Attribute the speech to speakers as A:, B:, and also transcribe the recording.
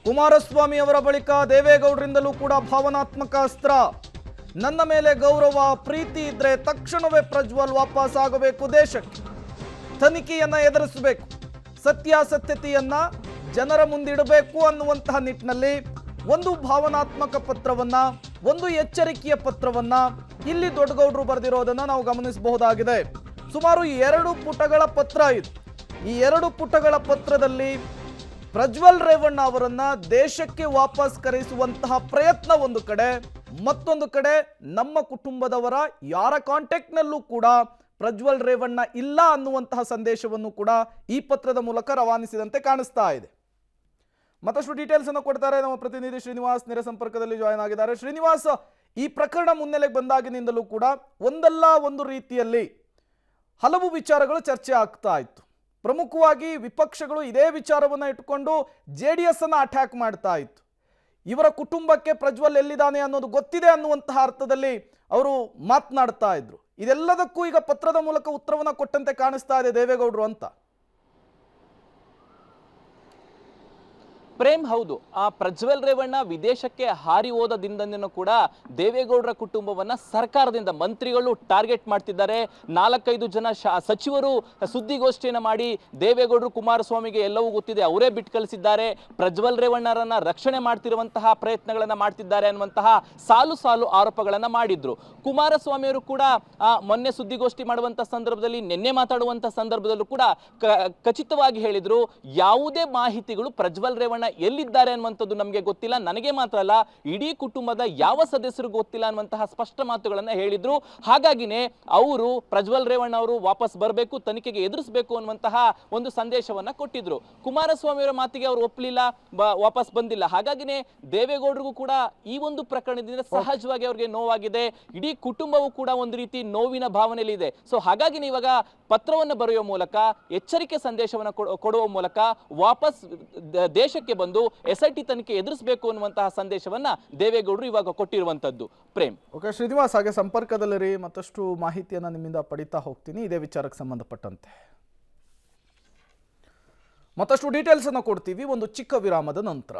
A: ಕುಮಾರಸ್ವಾಮಿ ಅವರ ಬಳಿಕ ದೇವೇಗೌಡರಿಂದಲೂ ಕೂಡ ಭಾವನಾತ್ಮಕ ಅಸ್ತ್ರ. ನನ್ನ ಮೇಲೆ ಗೌರವ ಪ್ರೀತಿ ಇದ್ರೆ ತಕ್ಷಣವೇ ಪ್ರಜ್ವಲ್ ವಾಪಸ್ ಆಗಬೇಕು, ದೇಶಕ್ಕೆ ತನಿಖೆಯನ್ನ ಎದುರಿಸಬೇಕು, ಸತ್ಯಾಸತ್ಯತೆಯನ್ನ ಜನರ ಮುಂದಿಡಬೇಕು ಅನ್ನುವಂತಹ ನಿಟ್ಟಿನಲ್ಲಿ ಒಂದು ಭಾವನಾತ್ಮಕ ಪತ್ರವನ್ನ, ಒಂದು ಎಚ್ಚರಿಕೆಯ ಪತ್ರವನ್ನ ಇಲ್ಲಿ ದೊಡ್ಡಗೌಡರು ಬರೆದಿರೋದನ್ನ ನಾವು ಗಮನಿಸಬಹುದಾಗಿದೆ. ಸುಮಾರು 2 ಪುಟಗಳ ಪತ್ರ ಇದು. ಈ 2 ಪುಟಗಳ ಪತ್ರದಲ್ಲಿ ಪ್ರಜ್ವಲ್ ರೇವಣ್ಣ ಅವರನ್ನ ದೇಶಕ್ಕೆ ವಾಪಸ್ ಕರೆಸುವಂತಹ ಪ್ರಯತ್ನ ಒಂದು ಕಡೆ, ಮತ್ತೊಂದು ಕಡೆ ನಮ್ಮ ಕುಟುಂಬದವರ ಯಾರ ಕಾಂಟ್ಯಾಕ್ಟ್ ನಲ್ಲೂ ಕೂಡ ಪ್ರಜ್ವಲ್ ರೇವಣ್ಣ ಇಲ್ಲ ಅನ್ನುವಂತಹ ಸಂದೇಶವನ್ನು ಕೂಡ ಈ ಪತ್ರದ ಮೂಲಕ ರವಾನಿಸಿದಂತೆ ಕಾಣಿಸ್ತಾ ಇದೆ. ಮತ್ತಷ್ಟು ಡೀಟೇಲ್ಸ್ ಅನ್ನು ಕೊಡ್ತಾರೆ ನಮ್ಮ ಪ್ರತಿನಿಧಿ ಶ್ರೀನಿವಾಸ್, ನೇರ ಸಂಪರ್ಕದಲ್ಲಿ ಜಾಯಿನ್ ಆಗಿದ್ದಾರೆ. ಶ್ರೀನಿವಾಸ್, ಈ ಪ್ರಕರಣ ಮುನ್ನೆಲೆಗೆ ಬಂದಾಗಿನಿಂದಲೂ ಕೂಡ ಒಂದಲ್ಲ ಒಂದು ರೀತಿಯಲ್ಲಿ ಹಲವು ವಿಚಾರಗಳು ಚರ್ಚೆ ಆಗ್ತಾ ಇತ್ತು. ಪ್ರಮುಖವಾಗಿ ವಿಪಕ್ಷಗಳು ಇದೇ ವಿಚಾರವನ್ನು ಇಟ್ಟುಕೊಂಡು JDS ಅನ್ನು ಅಟ್ಯಾಕ್ ಮಾಡ್ತಾ ಇತ್ತು. ಇವರ ಕುಟುಂಬಕ್ಕೆ ಪ್ರಜ್ವಲ್ ಎಲ್ಲಿದ್ದಾನೆ ಅನ್ನೋದು ಗೊತ್ತಿದೆ ಅನ್ನುವಂತಹ ಅರ್ಥದಲ್ಲಿ ಅವರು ಮಾತನಾಡ್ತಾ ಇದ್ರು. ಇದೆಲ್ಲದಕ್ಕೂ ಈಗ ಪತ್ರದ ಮೂಲಕ ಉತ್ತರವನ್ನು ಕೊಟ್ಟಂತೆ ಕಾಣಿಸ್ತಾ ಇದೆ ದೇವೇಗೌಡರು ಅಂತ.
B: ಪ್ರೇಮ್, ಹೌದು. ಆ ಪ್ರಜ್ವಲ್ ರೇವಣ್ಣ ವಿದೇಶಕ್ಕೆ ಹಾರಿ ಹೋದ ದಿನದಂದಿನೂ ಕೂಡ ದೇವೇಗೌಡರ ಕುಟುಂಬವನ್ನ ಸರ್ಕಾರದಿಂದ ಮಂತ್ರಿಗಳು ಟಾರ್ಗೆಟ್ ಮಾಡ್ತಿದ್ದಾರೆ. 4-5 ಜನ ಸಚಿವರು ಸುದ್ದಿಗೋಷ್ಠಿಯನ್ನು ಮಾಡಿ ದೇವೇಗೌಡರು ಕುಮಾರಸ್ವಾಮಿಗೆ ಎಲ್ಲವೂ ಗೊತ್ತಿದೆ, ಅವರೇ ಬಿಟ್ಟು ಕಳಿಸಿದ್ದಾರೆ, ಪ್ರಜ್ವಲ್ ರೇವಣ್ಣರನ್ನ ರಕ್ಷಣೆ ಮಾಡ್ತಿರುವಂತಹ ಪ್ರಯತ್ನಗಳನ್ನ ಮಾಡ್ತಿದ್ದಾರೆ ಅನ್ನುವಂತಹ ಸಾಲು ಸಾಲು ಆರೋಪಗಳನ್ನ ಮಾಡಿದ್ರು. ಕುಮಾರಸ್ವಾಮಿಯವರು ಕೂಡ ಮೊನ್ನೆ ಸುದ್ದಿಗೋಷ್ಠಿ ಮಾಡುವಂತ ಸಂದರ್ಭದಲ್ಲಿ, ನಿನ್ನೆ ಮಾತಾಡುವಂತ ಸಂದರ್ಭದಲ್ಲೂ ಕೂಡ ಖಚಿತವಾಗಿ ಹೇಳಿದ್ರು, ಯಾವುದೇ ಮಾಹಿತಿಗಳು ಪ್ರಜ್ವಲ್ ರೇವಣ್ಣ ಎಲ್ಲಿದ್ದಾರೆ ಅನ್ನುವಂಥದ್ದು ನಮಗೆ ಗೊತ್ತಿಲ್ಲ, ನನಗೆ ಮಾತ್ರ ಅಲ್ಲ ಇಡೀ ಕುಟುಂಬದ ಯಾವ ಸದಸ್ಯರಿಗೂ ಗೊತ್ತಿಲ್ಲ ಅನ್ನುವಂತಹ ಸ್ಪಷ್ಟ ಮಾತುಗಳನ್ನ ಹೇಳಿದ್ರು. ಹಾಗಾಗಿನೇ ಅವರು ಪ್ರಜ್ವಲ್ ರೇವಣ್ಣ ಅವರು ವಾಪಸ್ ಬರಬೇಕು, ತನಿಖೆಗೆ ಎದುರಿಸಬೇಕು ಅನ್ನುವಂತಹ ಒಂದು ಸಂದೇಶವನ್ನ ಕೊಟ್ಟಿದ್ರು. ಕುಮಾರಸ್ವಾಮಿ ಅವರ ಮಾತಿಗೆ ಅವರು ಒಪ್ಪಲಿಲ್ಲ, ವಾಪಸ್ ಬಂದಿಲ್ಲ. ಹಾಗಾಗಿನೇ ದೇವೇಗೌಡರಿಗೂ ಕೂಡ ಈ ಒಂದು ಪ್ರಕರಣದಿಂದ ಸಹಜವಾಗಿ ಅವರಿಗೆ ನೋವಾಗಿದೆ. ಇಡೀ ಕುಟುಂಬವೂ ಕೂಡ ಒಂದು ರೀತಿ ನೋವಿನ ಭಾವನೆಯಲ್ಲಿ ಇದೆ. ಸೊ ಹಾಗಾಗಿ ಇವಾಗ ಪತ್ರವನ್ನು ಬರೆಯುವ ಮೂಲಕ, ಎಚ್ಚರಿಕೆ ಸಂದೇಶವನ್ನು ಕೊಡುವ ಮೂಲಕ ವಾಪಸ್ ದೇಶಕ್ಕೆ ಬಂದು SIT ತನಿಖೆ ಎದುರಿಸಬೇಕು ಅನ್ನುವಂತಹ ಸಂದೇಶವನ್ನ ದೇವೇಗೌಡರು ಇವಾಗ ಕೊಟ್ಟಿರುವಂತದ್ದು. ಪ್ರೇಮ್,
A: ಓಕೆ ಶ್ರೀನಿವಾಸ್, ಹಾಗೆ ಸಂಪರ್ಕದಲ್ಲಿರಿ, ಮತ್ತಷ್ಟು ಮಾಹಿತಿಯನ್ನ ನಿಮ್ಮಿಂದ ಪಡಿತಾ ಹೋಗ್ತೀನಿ ಇದೇ ವಿಚಾರಕ್ಕೆ ಸಂಬಂಧಪಟ್ಟಂತೆ. ಮತ್ತಷ್ಟು ಡೀಟೇಲ್ಸ್ ಅನ್ನು ಕೊಡ್ತೀವಿ ಒಂದು ಚಿಕ್ಕ ವಿರಾಮದ ನಂತರ.